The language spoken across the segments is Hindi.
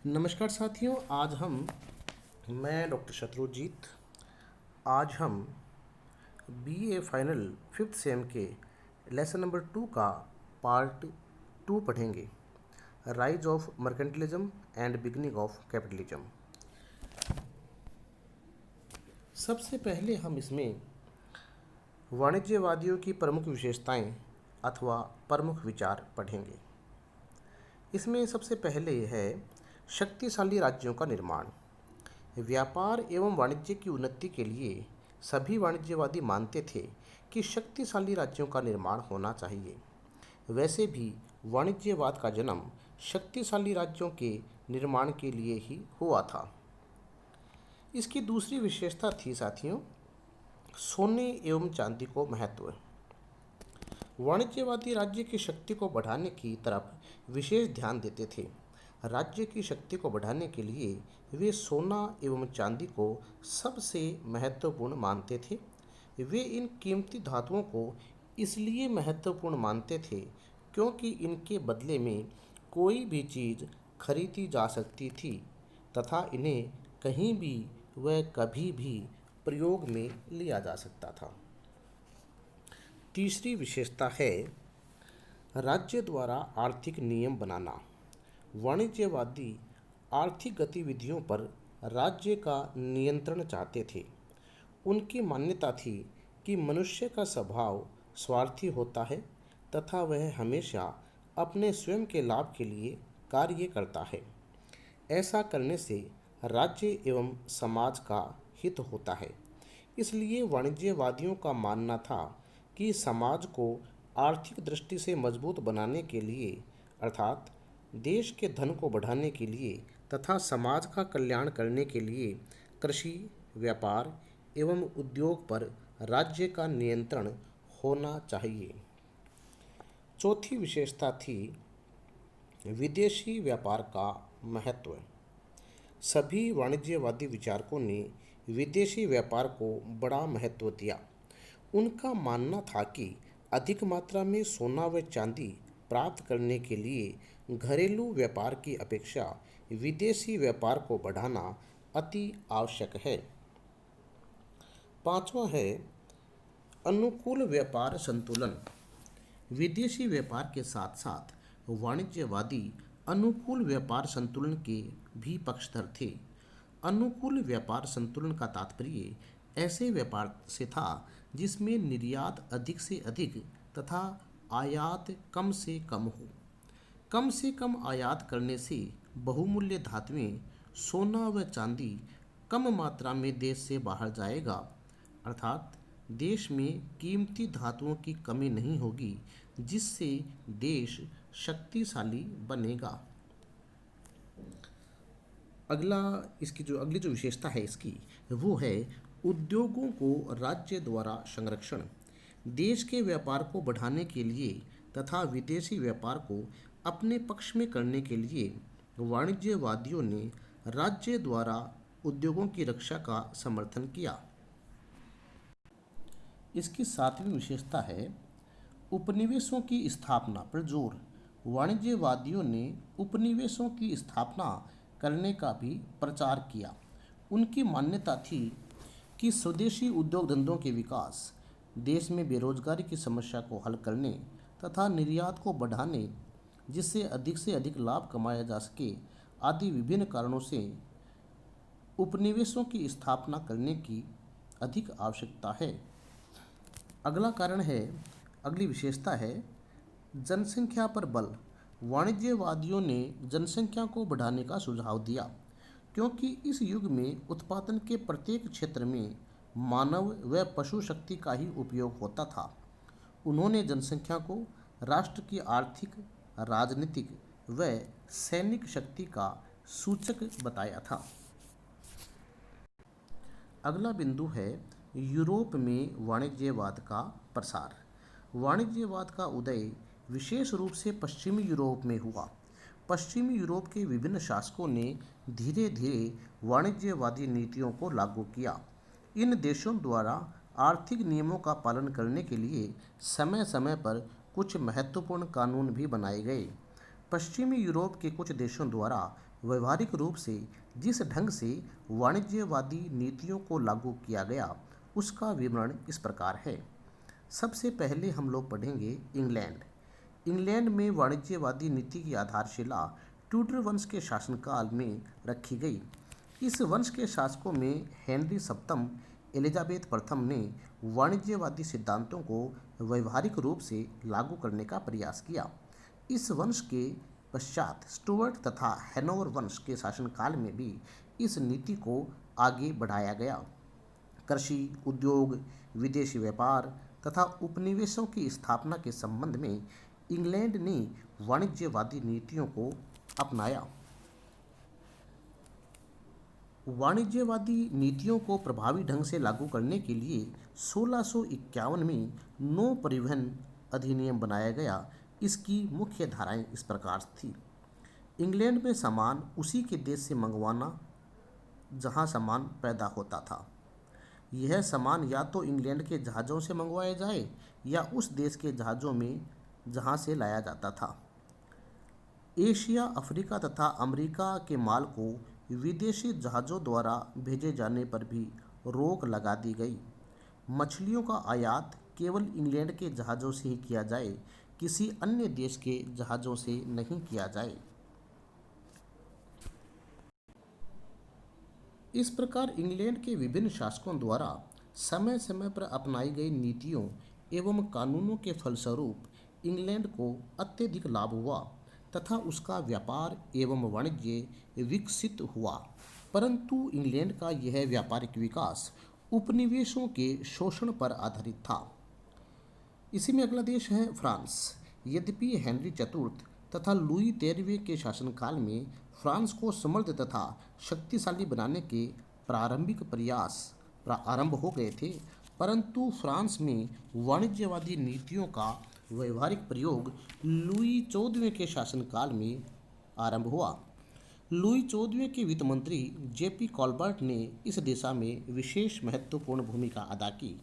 नमस्कार साथियों। मैं डॉक्टर शत्रुजीत। आज हम बीए फाइनल फिफ्थ सेम के लेसन नंबर 2 का पार्ट 2 पढ़ेंगे। Rise of mercantilism and beginning of capitalism. सबसे पहले हम इसमें वाणिज्यवादियों की प्रमुख विशेषताएं अथवा प्रमुख विचार पढ़ेंगे। इसमें सबसे पहले है शक्तिशाली राज्यों का निर्माण। व्यापार एवं वाणिज्य की उन्नति के लिए सभी वाणिज्यवादी मानते थे कि शक्तिशाली राज्यों का निर्माण होना चाहिए। वैसे भी वाणिज्यवाद का जन्म शक्तिशाली राज्यों के निर्माण के लिए ही हुआ था। इसकी दूसरी विशेषता थी साथियों, सोने एवं चांदी को महत्व। वाणिज्यवादी राज्य की शक्ति को बढ़ाने की तरफ विशेष ध्यान देते थे। राज्य की शक्ति को बढ़ाने के लिए वे सोना एवं चांदी को सबसे महत्वपूर्ण मानते थे। वे इन कीमती धातुओं को इसलिए महत्वपूर्ण मानते थे क्योंकि इनके बदले में कोई भी चीज़ खरीदी जा सकती थी तथा इन्हें कहीं भी व कभी भी प्रयोग में लिया जा सकता था। तीसरी विशेषता है राज्य द्वारा आर्थिक नियम बनाना। वाणिज्यवादी आर्थिक गतिविधियों पर राज्य का नियंत्रण चाहते थे। उनकी मान्यता थी कि मनुष्य का स्वभाव स्वार्थी होता है तथा वह हमेशा अपने स्वयं के लाभ के लिए कार्य करता है। ऐसा करने से राज्य एवं समाज का हित होता है। इसलिए वाणिज्यवादियों का मानना था कि समाज को आर्थिक दृष्टि से मजबूत बनाने के लिए अर्थात देश के धन को बढ़ाने के लिए तथा समाज का कल्याण करने के लिए कृषि, व्यापार एवं उद्योग पर राज्य का नियंत्रण होना चाहिए। चौथी विशेषता थी विदेशी व्यापार का महत्व। सभी वाणिज्यवादी विचारकों ने विदेशी व्यापार को बड़ा महत्व दिया। उनका मानना था कि अधिक मात्रा में सोना व चांदी प्राप्त करने के लिए घरेलू व्यापार की अपेक्षा विदेशी व्यापार को बढ़ाना अति आवश्यक है। पांचवा है अनुकूल व्यापार संतुलन। विदेशी व्यापार के साथ साथ वाणिज्यवादी अनुकूल व्यापार संतुलन के भी पक्षधर थे। अनुकूल व्यापार संतुलन का तात्पर्य ऐसे व्यापार से था जिसमें निर्यात अधिक से अधिक तथा आयात कम से कम हो। कम से कम आयात करने से बहुमूल्य धातुएं, सोना व चांदी कम मात्रा में देश से बाहर जाएगा, अर्थात देश में कीमती धातुओं की कमी नहीं होगी, जिससे देश शक्तिशाली बनेगा। अगली जो विशेषता है इसकी वो है उद्योगों को राज्य द्वारा संरक्षण। देश के व्यापार को बढ़ाने के लिए तथा विदेशी व्यापार को अपने पक्ष में करने के लिए वाणिज्यवादियों ने राज्य द्वारा उद्योगों की रक्षा का समर्थन किया। इसकी सातवीं विशेषता है उपनिवेशों की स्थापना पर जोर। वाणिज्यवादियों ने उपनिवेशों की स्थापना करने का भी प्रचार किया। उनकी मान्यता थी कि स्वदेशी उद्योग धंधों के विकास, देश में बेरोजगारी की समस्या को हल करने तथा निर्यात को बढ़ाने जिससे से अधिक लाभ कमाया जा सके आदि विभिन्न कारणों से उपनिवेशों की स्थापना करने की अधिक आवश्यकता है। अगली विशेषता है जनसंख्या पर बल। वाणिज्यवादियों ने जनसंख्या को बढ़ाने का सुझाव दिया क्योंकि इस युग में उत्पादन के प्रत्येक क्षेत्र में मानव व पशु शक्ति का ही उपयोग होता था। उन्होंने जनसंख्या को राष्ट्र की आर्थिक, राजनीतिक व सैनिक शक्ति का सूचक बताया था। अगला बिंदु है यूरोप में वाणिज्यवाद का प्रसार। वाणिज्यवाद का उदय विशेष रूप से पश्चिमी यूरोप में हुआ। पश्चिमी यूरोप के विभिन्न शासकों ने धीरे धीरे वाणिज्यवादी नीतियों को लागू किया। इन देशों द्वारा आर्थिक नियमों का पालन करने के लिए समय समय पर कुछ महत्वपूर्ण कानून भी बनाए गए। पश्चिमी यूरोप के कुछ देशों द्वारा व्यवहारिक रूप से जिस ढंग से वाणिज्यवादी नीतियों को लागू किया गया उसका विवरण इस प्रकार है। सबसे पहले हम लोग पढ़ेंगे इंग्लैंड। इंग्लैंड में वाणिज्यवादी नीति की आधारशिला ट्यूडर वंश के शासनकाल में रखी गई। इस वंश के शासकों में हेनरी सप्तम, एलिजाबेथ प्रथम ने वाणिज्यवादी सिद्धांतों को व्यवहारिक रूप से लागू करने का प्रयास किया। इस वंश के पश्चात स्टुअर्ट तथा हैनोवर वंश के शासनकाल में भी इस नीति को आगे बढ़ाया गया। कृषि, उद्योग, विदेशी व्यापार तथा उपनिवेशों की स्थापना के संबंध में इंग्लैंड ने वाणिज्यवादी नीतियों को अपनाया। वाणिज्यवादी नीतियों को प्रभावी ढंग से लागू करने के लिए 1651 में नौ परिवहन अधिनियम बनाया गया। इसकी मुख्य धाराएं इस प्रकार थी। इंग्लैंड में सामान उसी के देश से मंगवाना जहां सामान पैदा होता था। यह सामान या तो इंग्लैंड के जहाज़ों से मंगवाया जाए या उस देश के जहाज़ों में जहां से लाया जाता था। एशिया, अफ्रीका तथा अमेरिका के माल को विदेशी जहाज़ों द्वारा भेजे जाने पर भी रोक लगा दी गई। मछलियों का आयात केवल इंग्लैंड के जहाज़ों से ही किया जाए, किसी अन्य देश के जहाज़ों से नहीं किया जाए। इस प्रकार इंग्लैंड के विभिन्न शासकों द्वारा समय समय पर अपनाई गई नीतियों एवं कानूनों के फलस्वरूप इंग्लैंड को अत्यधिक लाभ हुआ तथा उसका व्यापार एवं वाणिज्य विकसित हुआ। परंतु इंग्लैंड का यह व्यापारिक विकास उपनिवेशों के शोषण पर आधारित था। इसी में अगला देश है फ्रांस। यद्यपि हेनरी चतुर्थ तथा लुई 13वें के शासनकाल में फ्रांस को समृद्ध तथा शक्तिशाली बनाने के प्रारंभिक प्रयास आरंभ हो गए थे, परंतु फ्रांस में वाणिज्यवादी नीतियों का व्यवहारिक प्रयोग लुई 14वें के शासनकाल में आरंभ हुआ। लुई 14वें के वित्त मंत्री जेपी कॉलबर्ट ने इस दिशा में विशेष महत्वपूर्ण भूमिका अदा की।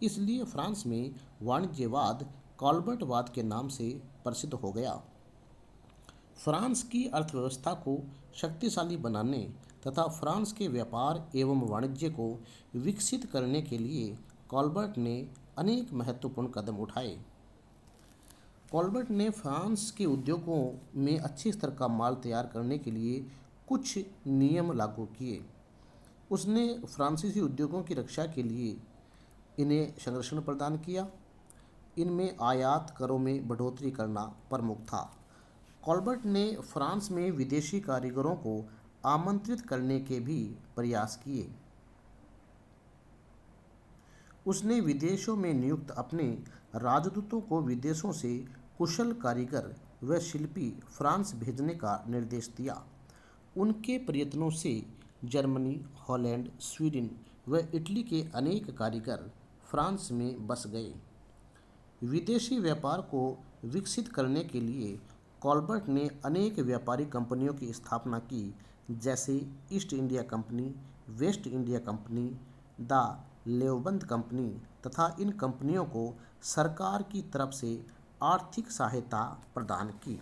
इसलिए फ्रांस में वाणिज्यवाद कॉलबर्टवाद के नाम से प्रसिद्ध हो गया। फ्रांस की अर्थव्यवस्था को शक्तिशाली बनाने तथा फ्रांस के व्यापार एवं वाणिज्य को विकसित करने के लिए कॉलबर्ट ने अनेक महत्वपूर्ण कदम उठाए। कॉलबर्ट ने फ्रांस के उद्योगों में अच्छे स्तर का माल तैयार करने के लिए कुछ नियम लागू किए। उसने फ्रांसीसी उद्योगों की रक्षा के लिए इन्हें संरक्षण प्रदान किया। इनमें आयात करों में बढ़ोतरी करना प्रमुख था। कॉलबर्ट ने फ्रांस में विदेशी कारीगरों को आमंत्रित करने के भी प्रयास किए। उसने विदेशों में नियुक्त अपने राजदूतों को विदेशों से कुशल कारीगर व शिल्पी फ्रांस भेजने का निर्देश दिया। उनके प्रयत्नों से जर्मनी, हॉलैंड, स्वीडन व इटली के अनेक कारीगर फ्रांस में बस गए। विदेशी व्यापार को विकसित करने के लिए कॉलबर्ट ने अनेक व्यापारिक कंपनियों की स्थापना की, जैसे East India company, West India company, the Levant company तथा इन कंपनियों को सरकार की तरफ से आर्थिक सहायता प्रदान की।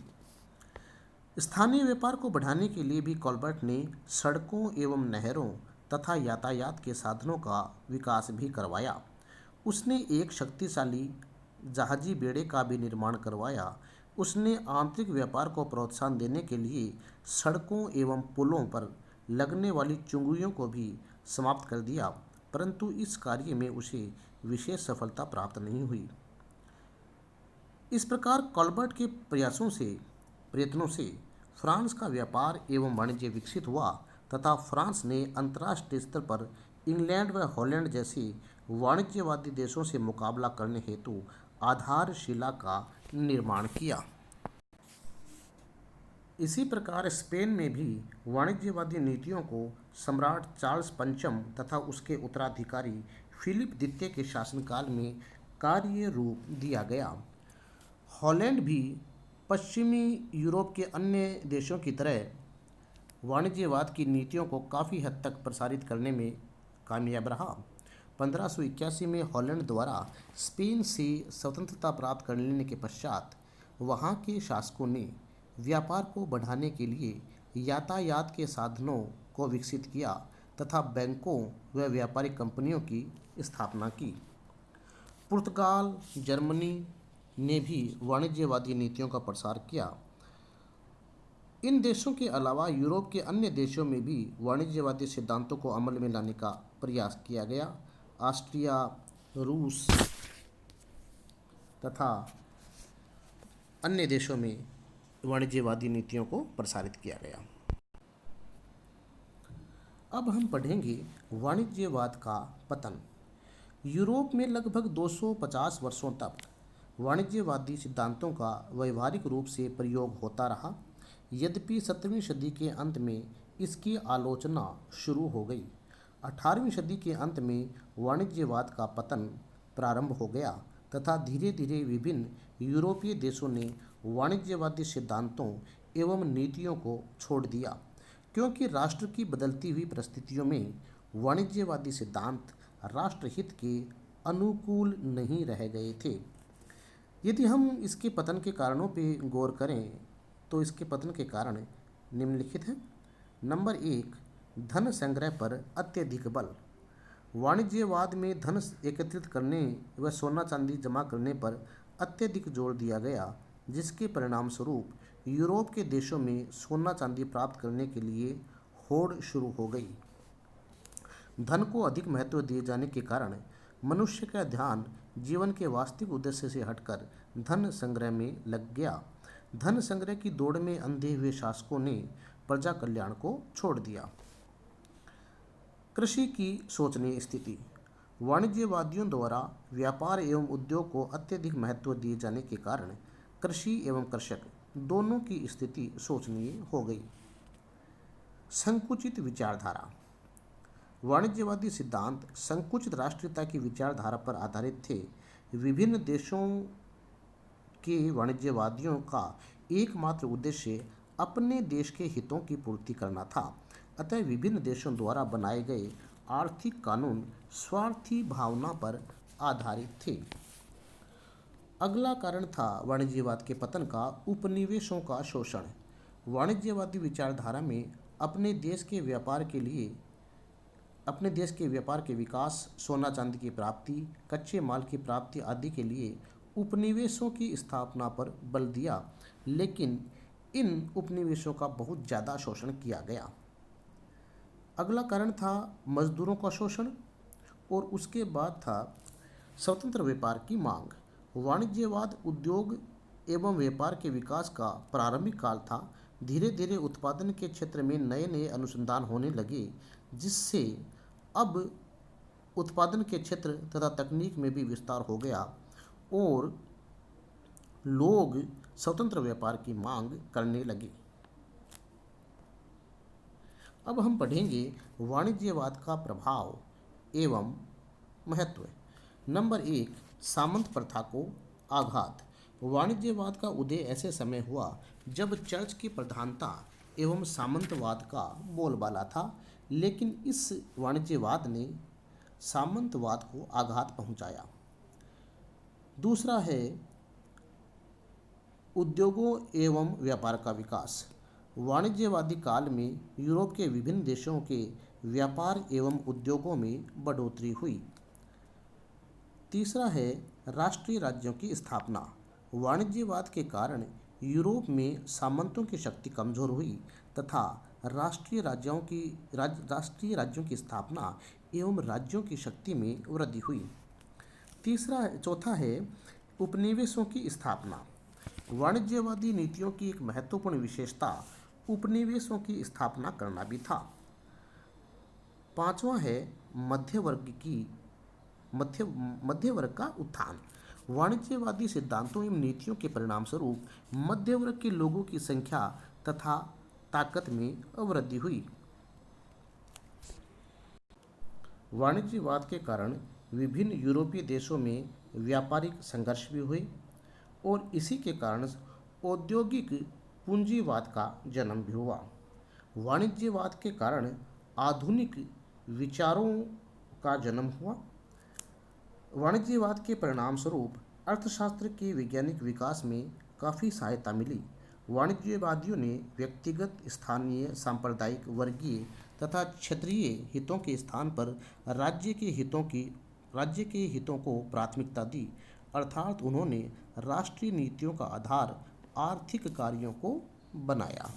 स्थानीय व्यापार को बढ़ाने के लिए भी कॉलबर्ट ने सड़कों एवं नहरों तथा यातायात के साधनों का विकास भी करवाया। उसने एक शक्तिशाली जहाजी बेड़े का भी निर्माण करवाया। उसने आंतरिक व्यापार को प्रोत्साहन देने के लिए सड़कों एवं पुलों पर लगने वाली चुंगियों को भी समाप्त कर दिया, परंतु इस कार्य में उसे विशेष सफलता प्राप्त नहीं हुई। इस प्रकार कॉलबर्ट के प्रयत्नों से फ्रांस का व्यापार एवं वाणिज्य विकसित हुआ तथा फ्रांस ने अंतर्राष्ट्रीय स्तर पर इंग्लैंड व हॉलैंड जैसे वाणिज्यवादी देशों से मुकाबला करने हेतु आधारशिला का निर्माण किया। इसी प्रकार स्पेन में भी वाणिज्यवादी नीतियों को सम्राट चार्ल्स पंचम तथा उसके उत्तराधिकारी फिलिप द्वितीय के शासनकाल में कार्य रूप दिया गया। हॉलैंड भी पश्चिमी यूरोप के अन्य देशों की तरह वाणिज्यवाद की नीतियों को काफ़ी हद तक प्रसारित करने में कामयाब रहा। 1581 में हॉलैंड द्वारा स्पेन से स्वतंत्रता प्राप्त कर लेने के पश्चात वहाँ के शासकों ने व्यापार को बढ़ाने के लिए यातायात के साधनों को विकसित किया तथा बैंकों व व्यापारिक कंपनियों की स्थापना की। पुर्तगाल, जर्मनी ने भी वाणिज्यवादी नीतियों का प्रसार किया। इन देशों के अलावा यूरोप के अन्य देशों में भी वाणिज्यवादी सिद्धांतों को अमल में लाने का प्रयास किया गया। ऑस्ट्रिया, रूस तथा अन्य देशों में वाणिज्यवादी नीतियों को प्रसारित किया गया। अब हम पढ़ेंगे वाणिज्यवाद का पतन। यूरोप में लगभग 250 वर्षों तक वाणिज्यवादी सिद्धांतों का व्यवहारिक रूप से प्रयोग होता रहा। यद्यपि 17वीं सदी के अंत में इसकी आलोचना शुरू हो गई। 18वीं सदी के अंत में वाणिज्यवाद का पतन प्रारंभ हो गया तथा धीरे धीरे विभिन्न यूरोपीय देशों ने वाणिज्यवादी सिद्धांतों एवं नीतियों को छोड़ दिया, क्योंकि राष्ट्र की बदलती हुई परिस्थितियों में वाणिज्यवादी सिद्धांत राष्ट्रहित के अनुकूल नहीं रह गए थे। यदि हम इसके पतन के कारणों पर गौर करें तो इसके पतन के कारण निम्नलिखित हैं। नंबर 1, धन संग्रह पर अत्यधिक बल। वाणिज्यवाद में धन एकत्रित करने व सोना चांदी जमा करने पर अत्यधिक जोर दिया गया, जिसके परिणाम स्वरूप यूरोप के देशों में सोना चांदी प्राप्त करने के लिए होड़ शुरू हो गई। धन को अधिक महत्व दिए जाने के कारण मनुष्य का ध्यान जीवन के वास्तविक उद्देश्य से हटकर धन संग्रह में लग गया। धन संग्रह की दौड़ में अंधे हुए शासकों ने प्रजा कल्याण को छोड़ दिया। कृषि की शोचनीय स्थिति। वाणिज्यवादियों द्वारा व्यापार एवं उद्योग को अत्यधिक महत्व दिए जाने के कारण कृषि एवं कृषक दोनों की स्थिति शोचनीय हो गई। संकुचित विचारधारा। वाणिज्यवादी सिद्धांत संकुचित राष्ट्रीयता की विचारधारा पर आधारित थे। विभिन्न देशों के वाणिज्यवादियों का एकमात्र उद्देश्य अपने देश के हितों की पूर्ति करना था। अतः विभिन्न देशों द्वारा बनाए गए आर्थिक कानून स्वार्थी भावना पर आधारित थे। अगला कारण था वाणिज्यवाद के पतन का उपनिवेशों का शोषण। वाणिज्यवादी विचारधारा में अपने देश के व्यापार के विकास, सोना चांदी की प्राप्ति, कच्चे माल की प्राप्ति आदि के लिए उपनिवेशों की स्थापना पर बल दिया, लेकिन इन उपनिवेशों का बहुत ज़्यादा शोषण किया गया। अगला कारण था मजदूरों का शोषण और उसके बाद था स्वतंत्र व्यापार की मांग। वाणिज्यवाद उद्योग एवं व्यापार के विकास का प्रारंभिक काल था। धीरे धीरे उत्पादन के क्षेत्र में नए नए अनुसंधान होने लगे, जिससे अब उत्पादन के क्षेत्र तथा तकनीक में भी विस्तार हो गया और लोग स्वतंत्र व्यापार की मांग करने लगे। अब हम पढ़ेंगे वाणिज्यवाद का प्रभाव एवं महत्व। नंबर 1, सामंत प्रथा को आघात। वाणिज्यवाद का उदय ऐसे समय हुआ जब चर्च की प्रधानता एवं सामंतवाद का बोलबाला था, लेकिन इस वाणिज्यवाद ने सामंतवाद को आघात पहुंचाया। दूसरा है उद्योगों एवं व्यापार का विकास। वाणिज्यवादी काल में यूरोप के विभिन्न देशों के व्यापार एवं उद्योगों में बढ़ोतरी हुई। तीसरा है राष्ट्रीय राज्यों की स्थापना। वाणिज्यवाद के कारण यूरोप में सामंतों की शक्ति कमजोर हुई तथा राष्ट्रीय राज्यों की स्थापना एवं राज्यों की शक्ति में वृद्धि हुई। चौथा है उपनिवेशों की स्थापना। वाणिज्यवादी नीतियों की एक महत्वपूर्ण विशेषता उपनिवेशों की स्थापना करना भी था। पांचवा है मध्य वर्ग का उत्थान। वाणिज्यवादी सिद्धांतों एवं नीतियों के परिणाम स्वरूप मध्य वर्ग के लोगों की संख्या तथा ताकत में वृद्धि हुई। वाणिज्यवाद के कारण विभिन्न यूरोपीय देशों में व्यापारिक संघर्ष भी हुए और इसी के कारण औद्योगिक पूंजीवाद का जन्म भी हुआ। वाणिज्यवाद के कारण आधुनिक विचारों का जन्म हुआ। वाणिज्यवाद के परिणाम स्वरूप अर्थशास्त्र के वैज्ञानिक विकास में काफ़ी सहायता मिली। वाणिज्यवादियों ने व्यक्तिगत, स्थानीय, सांप्रदायिक, वर्गीय तथा क्षेत्रीय हितों के स्थान पर राज्य के हितों को प्राथमिकता दी। अर्थात उन्होंने राष्ट्रीय नीतियों का आधार आर्थिक कार्यों को बनाया।